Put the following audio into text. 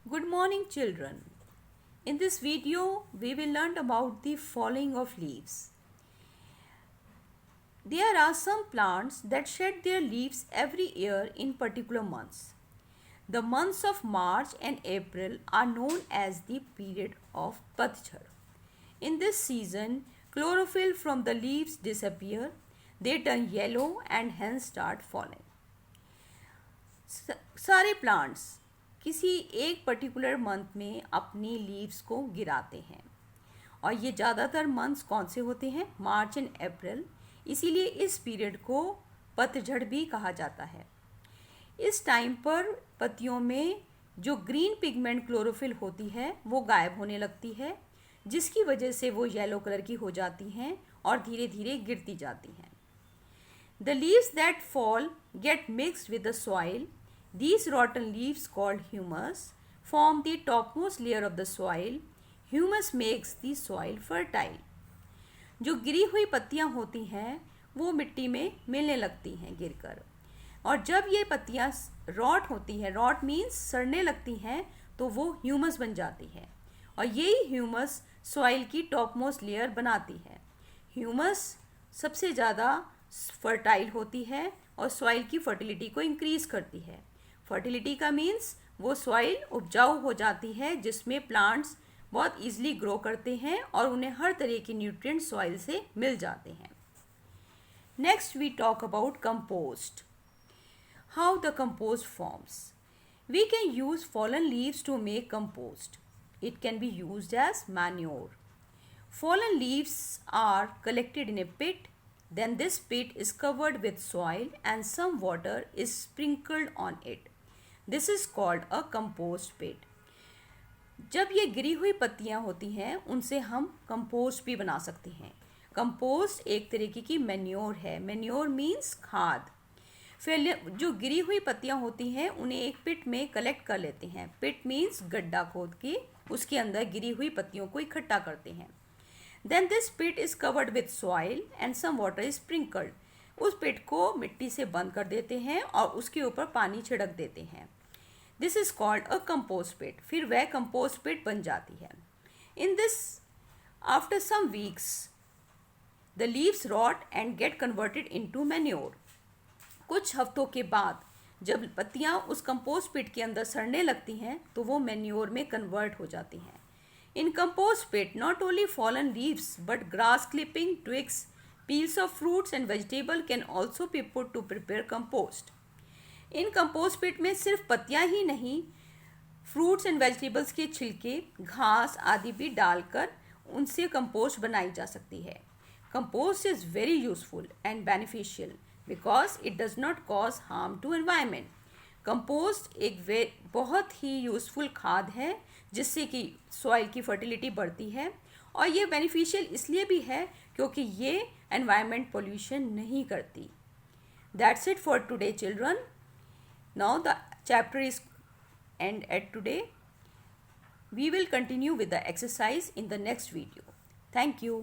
Good morning, children. In this video, we will learn about the falling of leaves. There are some plants that shed their leaves every year in particular months. The months of March and April are known as the period of Patjhad. In this season, chlorophyll from the leaves disappear, they turn yellow and hence start falling. सारे plants किसी एक particular month में अपनी leaves को गिराते हैं और ये ज़्यादातर मंथ्स कौन से होते हैं? मार्च एंड अप्रैल। इसीलिए इस पीरियड को पतझड़ भी कहा जाता है। इस टाइम पर पत्तियों में जो ग्रीन पिगमेंट क्लोरोफिल होती है वो गायब होने लगती है, जिसकी वजह से वो येलो कलर की हो जाती हैं और धीरे धीरे गिरती जाती हैं। The leaves that fall get mixed with the soil. These rotten leaves, called humus, form the topmost layer of the soil. Humus makes the soil fertile. जो गिरी हुई पत्तियां होती हैं वो मिट्टी में मिलने लगती हैं गिरकर, और जब ये पत्तियां रॉट होती हैं, रॉट मीन्स सड़ने लगती हैं, तो वो ह्यूमस बन जाती है और यही ह्यूमस सॉइल की टॉप मोस्ट लेयर बनाती है। ह्यूमस सबसे ज़्यादा फर्टाइल होती है और सॉइल की फर्टिलिटी को इंक्रीज करती है। फर्टिलिटी का मीन्स वो सॉइल उपजाऊ हो जाती है जिसमें प्लांट्स बहुत इजीली ग्रो करते हैं और उन्हें हर तरह के न्यूट्रिएंट सॉइल से मिल जाते हैं। Next we talk about compost. How the compost forms. We can use fallen leaves to make compost. It can be used as manure. Fallen leaves are collected in a pit. Then this pit is covered with soil and some water is sprinkled on it. This is called a compost pit. जब ये गिरी हुई पत्तियां होती हैं उनसे हम compost भी बना सकते हैं। कंपोस्ट एक तरीके की मैन्योर है। मैन्योर मीन्स खाद। फिर जो गिरी हुई पत्तियां होती हैं उन्हें एक पिट में कलेक्ट कर लेते हैं। पिट मीन्स गड्ढा खोद के उसके अंदर गिरी हुई पत्तियों को इकट्ठा करते हैं। Then this pit is covered with soil and some water is sprinkled. उस पिट को मिट्टी से बंद कर देते हैं और उसके ऊपर पानी छिड़क देते हैं. This is called a compost pit. फिर वह कंपोस्ट पिट बन जाती है. In this after some weeks the leaves rot and get converted into manure. कुछ हफ्तों के बाद जब पत्तियां उस कंपोस्ट पिट के अंदर सड़ने लगती हैं तो वो मैन्योर में कन्वर्ट हो जाती हैं. In compost pit not only fallen leaves but grass clipping, twigs, peels of fruits and vegetable can also be put to prepare compost. In compost pit में सिर्फ पत्तियां ही नहीं, फ्रूट्स एंड वेजिटेबल्स के छिलके, घास आदि भी डालकर उनसे कंपोस्ट बनाई जा सकती है. Compost is very useful and beneficial because it does not cause harm to environment. Compost एक बहुत ही यूजफुल खाद है जिससे कि सॉइल की फर्टिलिटी बढ़ती है, और ये बेनिफिशियल इसलिए भी है क्योंकि ये एनवायरमेंट पोल्यूशन नहीं करती. That's it for today children. Now the chapter is end at today. We will continue with the exercise in the next video. Thank you.